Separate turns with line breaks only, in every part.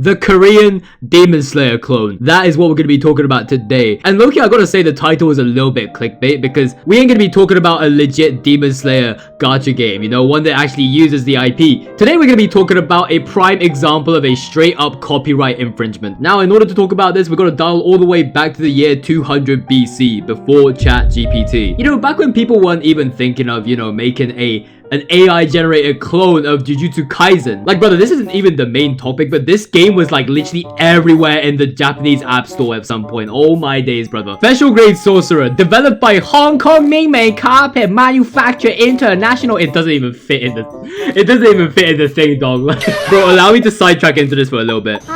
The Korean Demon Slayer clone. That is what we're going to be talking about today. And low-key, I gotta say the title is a little bit clickbait because we ain't going to be talking about a legit Demon Slayer gacha game, you know, one that actually uses the IP. Today, we're going to be talking about a prime example of a straight-up copyright infringement. Now, in order to talk about this, we're going to dial all the way back to the year 200 BC, before ChatGPT. You know, back when people weren't even thinking of, you know, making an AI-generated clone of Jujutsu Kaisen. Like, brother, this isn't even the main topic, but this game was, like, literally everywhere in the Japanese App Store at some point. Oh my days, brother. Special Grade Sorcerer, developed by Hong Kong Mingmei Carpet Manufacture International. It doesn't even fit in the thing, dog. Bro, allow me to sidetrack into this for a little bit.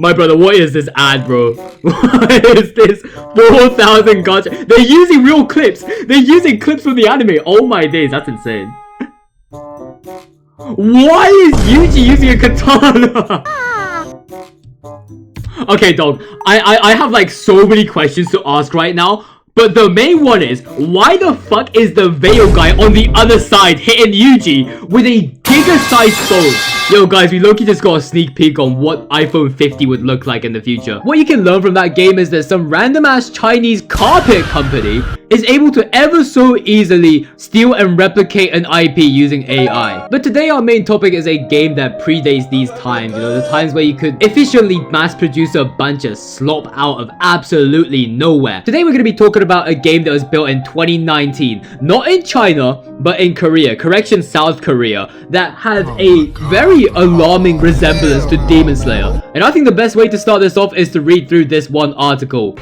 My brother, what is this ad, bro? What is this? 4,000 gacha. They're using real clips. They're using clips from the anime. Oh my days, that's insane. Why is Yuji using a katana? Okay, dog. I have like so many questions to ask right now. But the main one is, why the fuck is the Veil guy on the other side hitting Yuji with a giga-sized phone? Yo guys, we low-key just got a sneak peek on what iPhone 50 would look like in the future. What you can learn from that game is that some random-ass Chinese carpet company is able to ever so easily steal and replicate an IP using AI. But today our main topic is a game that predates these times, you know, the times where you could efficiently mass-produce a bunch of slop out of absolutely nowhere. Today we're going to be talking about a game that was built in 2019, not in China, but in Korea, correction, South Korea, that had a very alarming resemblance to Demon Slayer. And I think the best way to start this off is to read through this one article.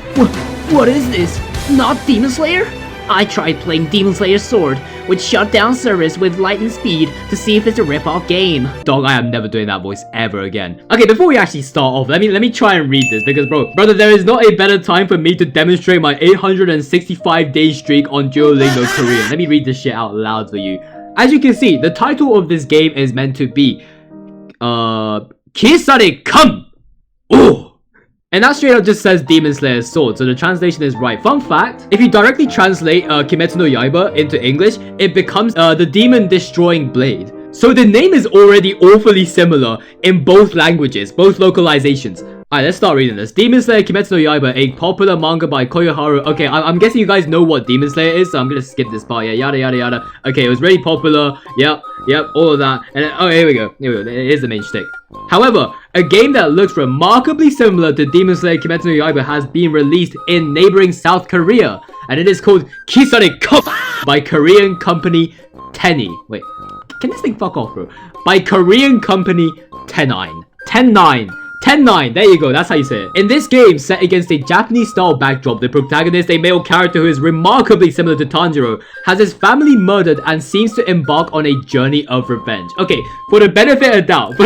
What is this? Not Demon Slayer? I tried playing Demon Slayer Sword, which shut down service with lightning speed to see if it's a rip-off game.
Dog, I am never doing that voice ever again. Okay, before we actually start off, let me try and read this because, brother, there is not a better time for me to demonstrate my 865-day streak on Duolingo Korean. Let me read this shit out loud for you. As you can see, the title of this game is meant to be Kisare Come! Ooh! And that straight up just says Demon Slayer Sword, so the translation is right. Fun fact, if you directly translate Kimetsu no Yaiba into English, it becomes the Demon Destroying Blade. So the name is already awfully similar in both languages, both localizations. Alright, let's start reading this. Demon Slayer Kimetsu no Yaiba, a popular manga by Koyoharu. Okay, I'm guessing you guys know what Demon Slayer is, so I'm gonna skip this part. Yeah, yada yada yada. Okay, it was really popular. Yep, all of that. And then, oh, here we go. Here's the main shtick. However, a game that looks remarkably similar to Demon Slayer Kimetsu no Yaiba has been released in neighboring South Korea, and it is called Kisare Cup by Korean company Tenny. Wait, can this thing fuck off, bro? By Korean company Tenine. Ten9, there you go, that's how you say it. In this game, set against a Japanese-style backdrop, the protagonist, a male character who is remarkably similar to Tanjiro, has his family murdered and seems to embark on a journey of revenge. Okay, for the benefit of doubt,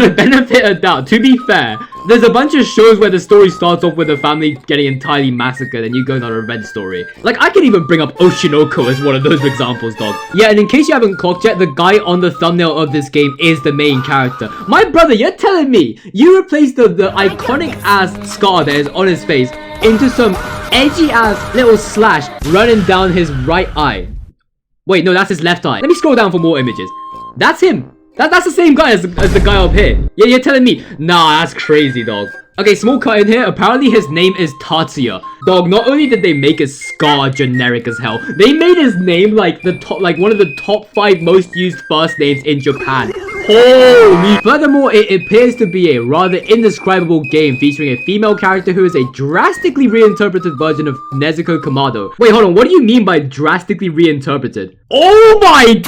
to be fair, there's a bunch of shows where the story starts off with the family getting entirely massacred and you going on a revenge story. Like, I can even bring up Oshinoko as one of those examples, dog. Yeah, and in case you haven't clocked yet, the guy on the thumbnail of this game is the main character. My brother, you're telling me you replaced the iconic ass scar that is on his face into some edgy ass little slash running down his right eye. Wait, no, that's his left eye. Let me scroll down for more images. That's him. That's the same guy as the guy up here. Yeah, you're telling me? Nah, that's crazy, dog. Okay, small cut in here. Apparently his name is Tatsuya. Dog, not only did they make his scar generic as hell, they made his name like one of the top 5 most used first names in Japan. Holy! Furthermore, it appears to be a rather indescribable game featuring a female character who is a drastically reinterpreted version of Nezuko Kamado. Wait, hold on. What do you mean by drastically reinterpreted? Oh my...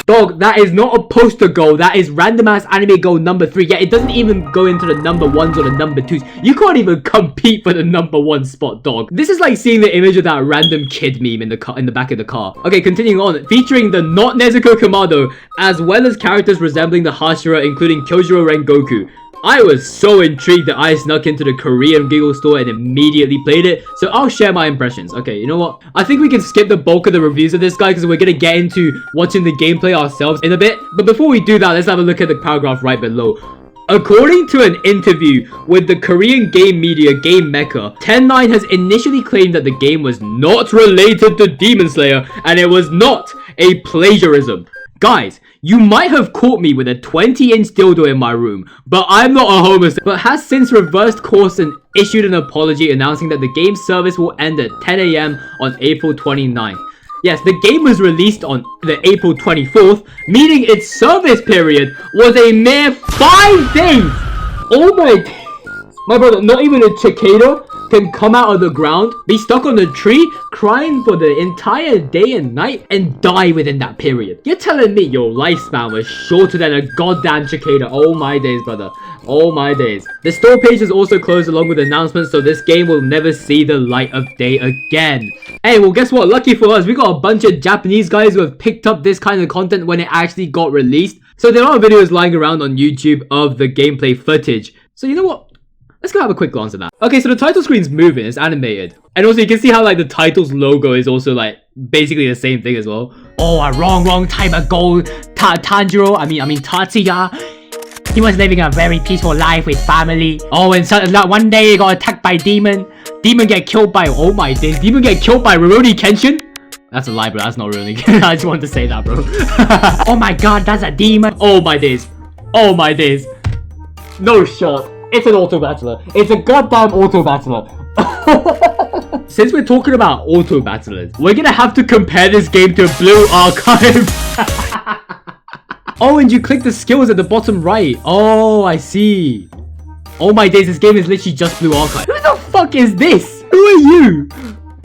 Dog, that is not a poster goal. That is random ass anime goal number 3. Yeah, it doesn't even go into the number 1s or the number 2s. You can't even compete for the number 1 spot, dog. This is like seeing the image of that random kid meme in the back of the car. Okay, continuing on. Featuring the not Nezuko Kamado, as well as characters resembling the Hashira, including Kyojuro Rengoku. I was so intrigued that I snuck into the Korean Giggle store and immediately played it, so I'll share my impressions. Okay, you know what? I think we can skip the bulk of the reviews of this guy because we're gonna get into watching the gameplay ourselves in a bit. But before we do that, let's have a look at the paragraph right below. According to an interview with the Korean game media Game Mecha, Ten9 has initially claimed that the game was not related to Demon Slayer and it was not a plagiarism. Guys, you might have caught me with a 20-inch dildo in my room, but I'm not a homosexual. But has since reversed course and issued an apology announcing that the game service will end at 10 AM on April 29th. Yes, the game was released on the April 24th, meaning its service period was a mere 5 days! Oh my brother, not even a cicada can come out of the ground, be stuck on the tree, crying for the entire day and night, and die within that period. You're telling me your lifespan was shorter than a goddamn cicada? Oh my days, brother. Oh my days. The store page is also closed along with announcements, so this game will never see the light of day again. Hey, well guess what? Lucky for us, we got a bunch of Japanese guys who have picked up this kind of content when it actually got released. So there are videos lying around on YouTube of the gameplay footage. So you know what? Let's go have a quick glance at that. Okay, so the title screen's moving, it's animated. And also you can see how like the title's logo is also like basically the same thing as well.
Oh, a wrong time ago, Tanjiro, I mean Tatsuya, he was living a very peaceful life with family. Oh, and so, one day he got attacked by demon. Demon get killed by, oh my days, demon get killed by Rurouni Kenshin? That's a lie, bro, that's not Rurouni Kenshin. I just wanted to say that, bro.
Oh my god, that's a demon. Oh my days. Oh my days. No shot. It's an auto battler. It's a goddamn auto battler. Since we're talking about auto battlers, we're gonna have to compare this game to Blue Archive. Oh, and you click the skills at the bottom right. Oh, I see. Oh my days, this game is literally just Blue Archive. Who the fuck is this? Who are you?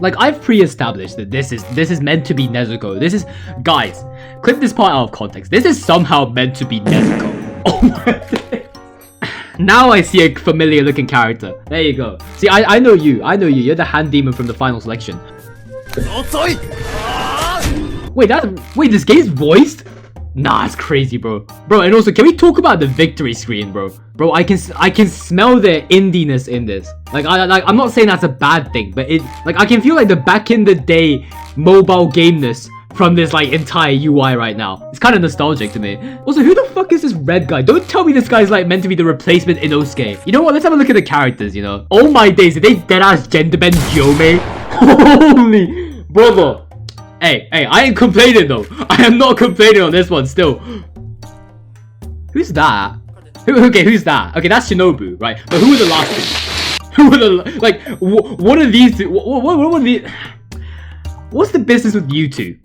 Like, I've pre-established that this is meant to be Nezuko. This is, guys, clip this part out of context. This is somehow meant to be Nezuko. Oh my days. Now I see a familiar looking character. There you go. See, I know you. I know you. You're the hand demon from the final selection. Wait, this game's voiced? Nah, it's crazy, bro. Bro, and also, can we talk about the victory screen, bro? Bro, I can smell the indiness in this. Like, I'm not saying that's a bad thing, but I can feel like the back in the day mobile gameness from this like entire UI right now. It's kind of nostalgic to me. Also, who the fuck is this red guy? Don't tell me this guy's like meant to be the replacement Inosuke. You know what? Let's have a look at the characters, you know. Oh my days, did they deadass gender bend Jome? Holy brother. Hey, I ain't complaining though. I am not complaining on this one still. Who's that? Okay, who's that? Okay, that's Shinobu, right? But who were the last two? Who were the, like, what are these two? What are these? What's the business with you two?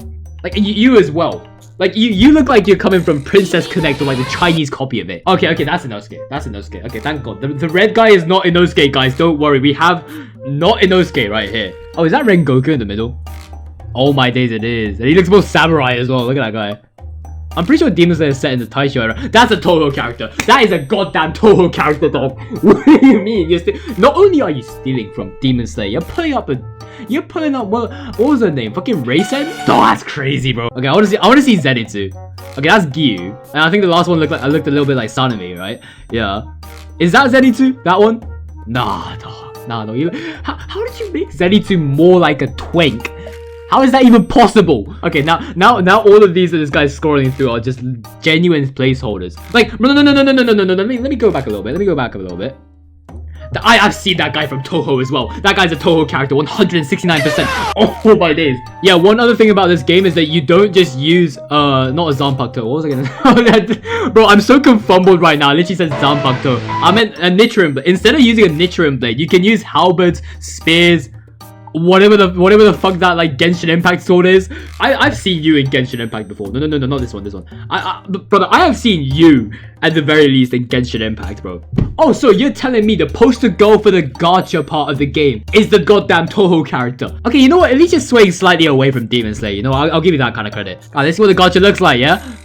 Like, you as well. Like, you look like you're coming from Princess Connect or like the Chinese copy of it. Okay, that's Inosuke. That's Inosuke. Okay, thank God. The red guy is not Inosuke, guys. Don't worry. We have not Inosuke right here. Oh, is that Rengoku in the middle? Oh my days, it is. And he looks more samurai as well. Look at that guy. I'm pretty sure Demon Slayer is set in the Taisho era. That's a Toho character. That is a goddamn Toho character, dog. What do you mean? Not only are you stealing from Demon Slayer, you're pulling up what was her name? Fucking Reisen? Oh, that's crazy, bro. Okay, I want to see Zenitsu. Okay, that's Gyu. And I think the last one looked a little bit like Sanemi, right? Yeah. Is that Zenitsu? That one? Nah, dog. Nah, no. How did you make Zenitsu more like a twink? How is that even possible? Okay, now all of these that this guy's scrolling through are just genuine placeholders. Like, no. Let me go back a little bit. I've seen that guy from Toho as well. That guy's a Toho character, 169%. Oh my days. Yeah, one other thing about this game is that you don't just use not a Zanpakuto. What was I gonna? Bro, I'm so confumbled right now. I literally said Zanpakuto. I meant a Nichiren blade. Instead of using a Nichiren blade, you can use halberds, spears, whatever the fuck that like Genshin Impact sword is. I've seen you in Genshin Impact before. No, not this one. Brother, I have seen you at the very least in Genshin Impact, bro. Oh, so you're telling me the poster girl for the gacha part of the game is the goddamn Toho character? Okay, you know what? At least you're swaying slightly away from Demon Slayer. You know, I'll give you that kind of credit. Alright, let's see what the gacha looks like, yeah?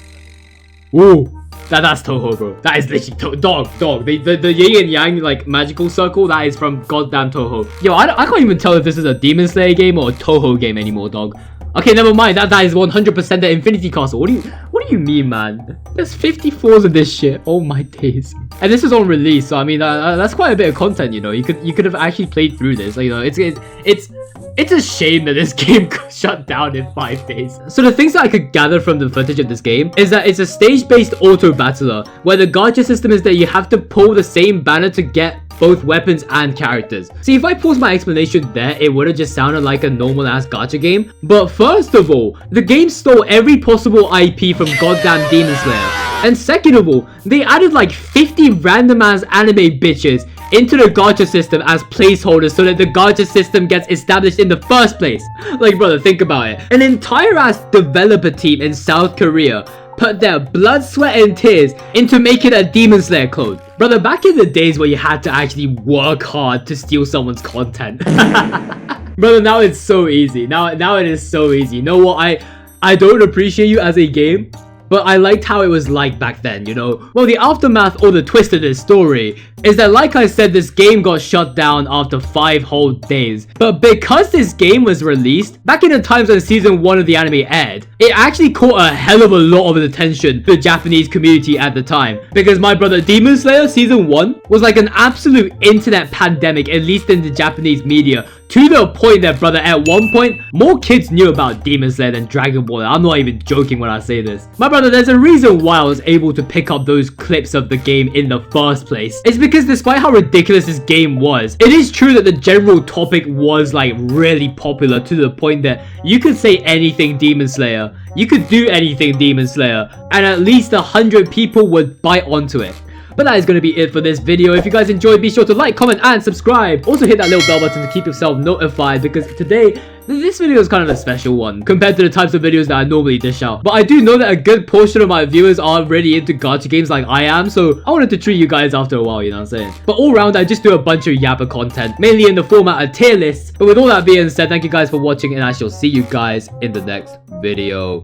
Ooh. That's Toho, bro. That is literally dog. The yin and yang like magical circle, that is from goddamn Toho. Yo, I can't even tell if this is a Demon Slayer game or a Toho game anymore, dog. Okay, never mind. That is 100% the Infinity Castle. What do you mean, man? There's 54s of this shit. Oh my days. And this is on release, so I mean that's quite a bit of content. You know, you could have actually played through this. Like, you know, it's a shame that this game shut down in 5 days. So the things that I could gather from the footage of this game is that it's a stage-based auto battler where the gacha system is that you have to pull the same banner to get both weapons and characters. See, if I pause my explanation there, it would have just sounded like a normal ass gacha game. But first of all, the game stole every possible IP from goddamn Demon Slayer. And second of all, they added like 50 random ass anime bitches into the gacha system as placeholders so that the gacha system gets established in the first place. Like, brother, think about it. An entire ass developer team in South Korea put their blood, sweat, and tears into making a Demon Slayer clone. Brother, back in the days where you had to actually work hard to steal someone's content. Brother, now it's so easy. Now it is so easy. You know what? I don't appreciate you as a game, but I liked how it was like back then, you know? Well, the aftermath or the twist of this story is that, like I said, this game got shut down after 5 whole days. But because this game was released back in the times when season 1 of the anime aired, it actually caught a hell of a lot of attention to the Japanese community at the time. Because my brother, Demon Slayer season 1 was like an absolute internet pandemic, at least in the Japanese media. To the point that, brother, at one point, more kids knew about Demon Slayer than Dragon Ball. I'm not even joking when I say this. My brother, there's a reason why I was able to pick up those clips of the game in the first place. It's because despite how ridiculous this game was, it is true that the general topic was like really popular to the point that you could say anything Demon Slayer. You could do anything Demon Slayer, and at least 100 people would bite onto it. But that is going to be it for this video. If you guys enjoyed, be sure to like, comment, and subscribe. Also hit that little bell button to keep yourself notified, because today, this video is kind of a special one compared to the types of videos that I normally dish out. But I do know that a good portion of my viewers are really into gacha games like I am, so I wanted to treat you guys after a while, you know what I'm saying? But all around, I just do a bunch of yapper content, mainly in the format of tier lists. But with all that being said, thank you guys for watching, and I shall see you guys in the next video.